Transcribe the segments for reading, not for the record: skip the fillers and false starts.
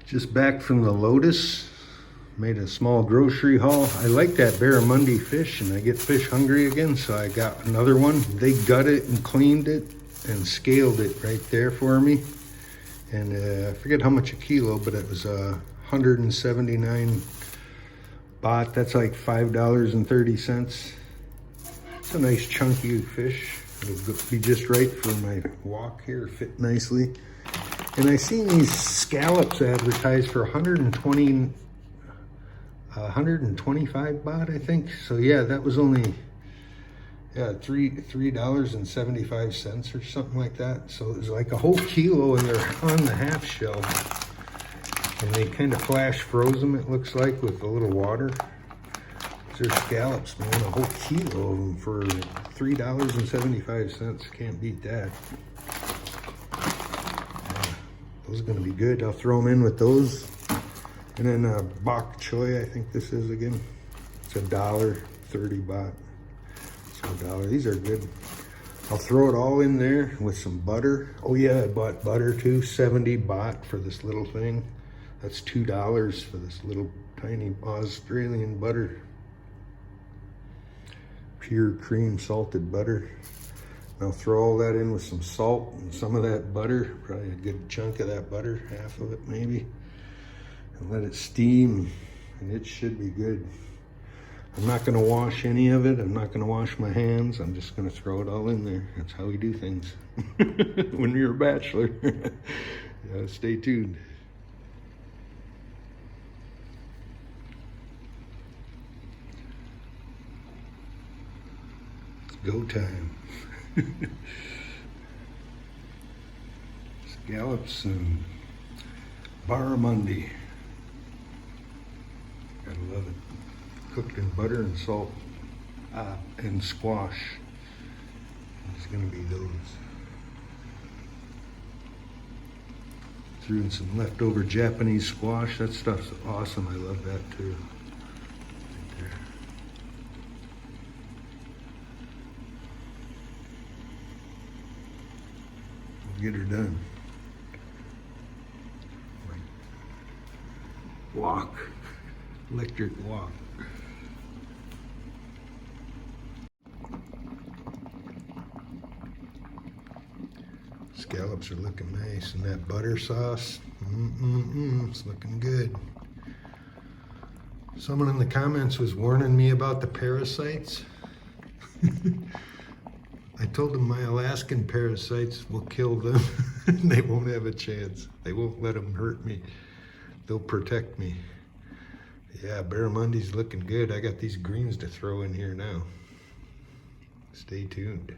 Just back from the Lotus. Made a small grocery haul. I like that barramundi fish and I get fish hungry again, so I got another one. They gutted it and cleaned it and scaled it right there for me. And I forget how much a kilo, but it was 179 baht. That's like $5.30. It's a nice chunky fish. It'll be just right for my walk here, fit nicely. And I seen these scallops advertised for 125 baht, I think. So yeah, that was only $3.75 or something like that. So it was like a whole kilo, and they're on the half shell. And they kind of flash froze them, it looks like, with a little water. They're scallops, man, a whole kilo of them for $3.75. Can't beat that. Those are gonna be good. I'll throw them in with those. And then bok choy, I think this is again. It's $1.30 baht. So $1. These are good. I'll throw it all in there with some butter. Oh yeah, I bought butter too. 70 baht for this little thing. That's $2 for this little tiny Australian butter. Pure cream salted butter. And I'll throw all that in with some salt and some of that butter. Probably a good chunk of that butter, half of it maybe. And let it steam, and it should be good. I'm not gonna wash any of it. I'm not gonna wash my hands. I'm just gonna throw it all in there. That's how we do things when you're a bachelor. Stay tuned. It's go time. Scallops and barramundi. Gotta love it. Cooked in butter and salt and squash. It's gonna be those. Threw in some leftover Japanese squash. That stuff's awesome. I love that too. Right there. We'll get her done. Walk. Electric walk. Scallops are looking nice, and that butter sauce, it's looking good. Someone in the comments was warning me about the parasites. I told them my Alaskan parasites will kill them. They won't have a chance. They won't let them hurt me. They'll protect me. Yeah, barramundi's looking good. I got these greens to throw in here now. Stay tuned.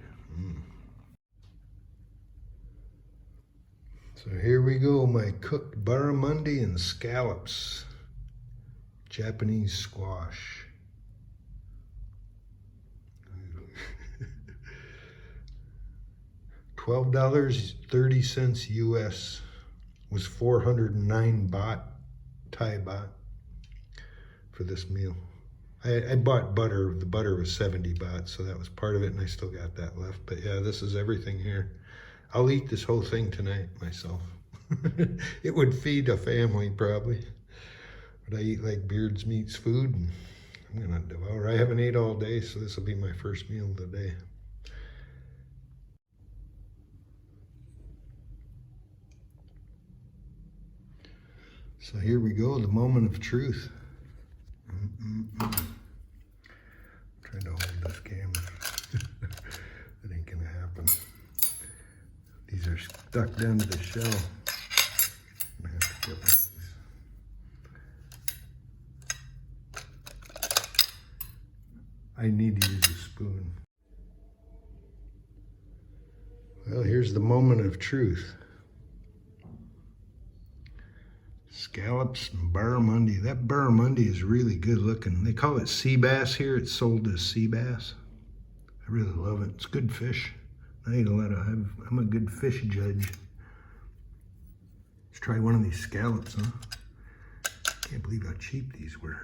So here we go, my cooked barramundi and scallops. Japanese squash. $12.30 US was 409 baht, Thai baht, for this meal. I bought butter. The butter was 70 baht, so that was part of it, and I still got that left. But yeah, this is everything here. I'll eat this whole thing tonight myself. It would feed a family probably. But I eat like Beards Meats food, and I'm gonna devour. I haven't ate all day, so this will be my first meal today. So here we go, the moment of truth. Trying to hold this camera. That ain't gonna happen. These are stuck down to the shell. I'm gonna have to get one of these. I need to use a spoon. Well, here's the moment of truth. Scallops and barramundi. That barramundi is really good looking. They call it Seabass here. It's sold as Seabass. I really love it. It's good fish. I eat a lot of, I'm a good fish judge. Let's try one of these scallops, huh? Can't believe how cheap these were.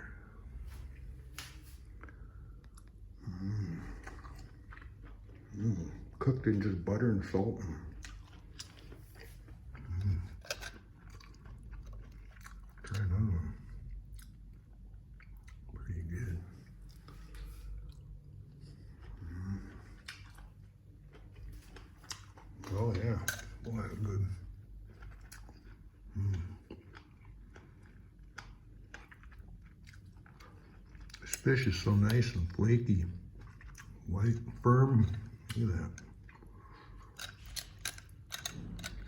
Cooked in just butter and salt. Fish is so nice and flaky, white, firm. Look at that.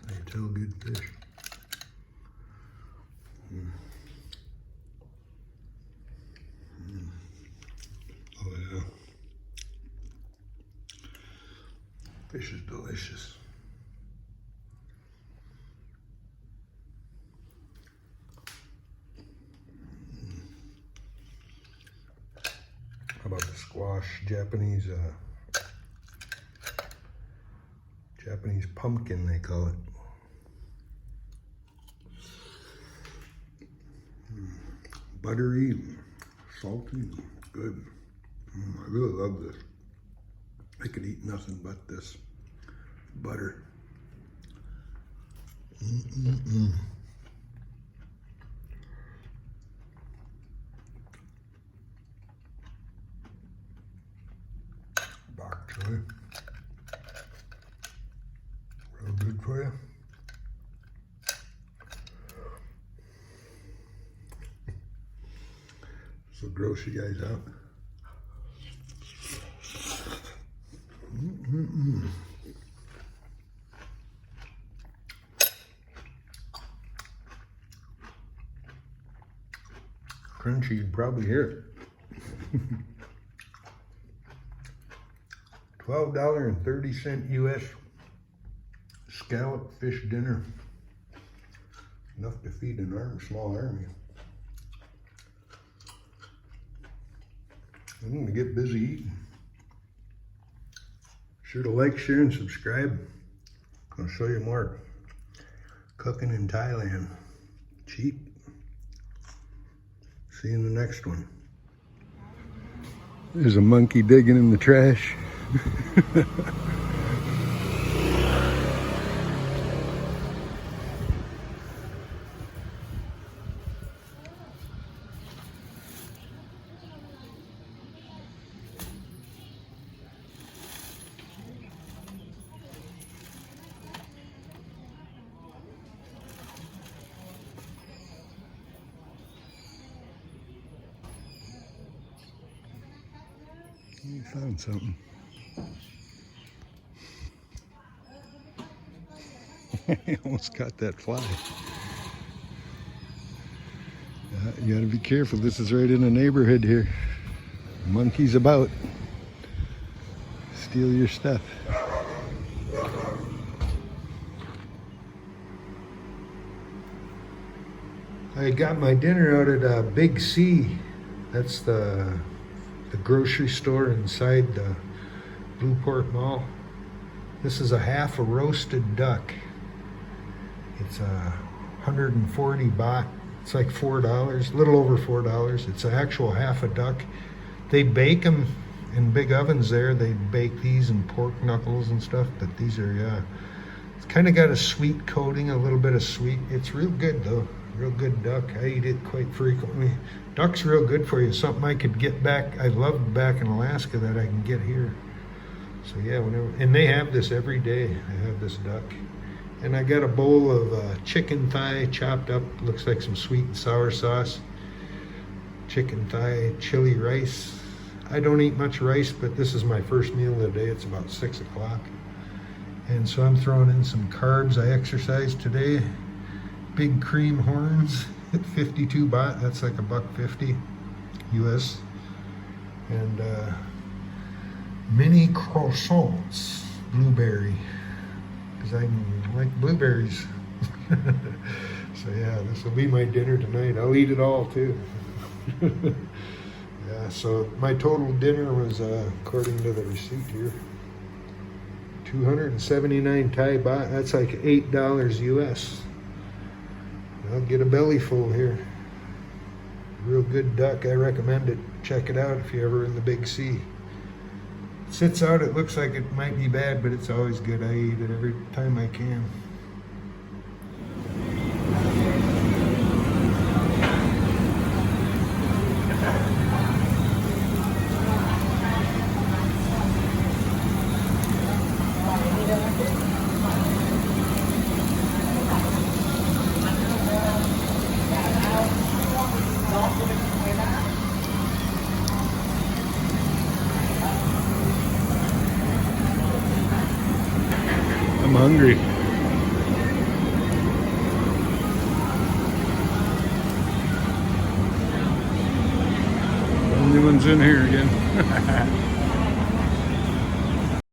I can tell good fish. Oh yeah. Fish is delicious. How about the squash, Japanese pumpkin they call it. Buttery, salty, good. I really love this. I could eat nothing but this butter. Bok choy. Real good for you. So gross you guys out. Crunchy, you'd probably hear it. $12.30 US scallop fish dinner. Enough to feed an small army. I'm gonna get busy eating. Sure to like, share, and subscribe. I'll show you more cooking in Thailand. Cheap. See you in the next one. There's a monkey digging in the trash. You found something. I almost caught that fly. You gotta be careful. This is right in a neighborhood here. Monkeys about. Steal your stuff. I got my dinner out at Big C. That's the grocery store inside the Blueport Mall. This is a half a roasted duck. It's 140 baht. It's like $4, a little over $4. It's an actual half a duck. They bake them in big ovens there. They bake these in pork knuckles and stuff, but these are, yeah. It's kind of got a sweet coating, a little bit of sweet. It's real good though. Real good duck. I eat it quite frequently. Duck's real good for you. Something I could get back. I loved back in Alaska that I can get here. So yeah, whenever, and they have this every day. They have this duck. And I got a bowl of chicken thigh chopped up. Looks like some sweet and sour sauce. Chicken thigh, chili rice. I don't eat much rice, but this is my first meal of the day. It's about 6 o'clock. And so I'm throwing in some carbs. I exercised today. Big cream horns at 52 baht. That's like $1.50 US. And mini croissants, blueberry, because I like blueberries. So yeah, this will be my dinner tonight. I'll eat it all too. Yeah, so my total dinner was, according to the receipt here, 279 Thai baht. That's like $8 US. I'll get a belly full here. Real good duck. I recommend it. Check it out if you're ever in the Big C. It sits out. It looks like it might be bad, but it's always good. I eat it every time I can. hungry. Only one's in here again.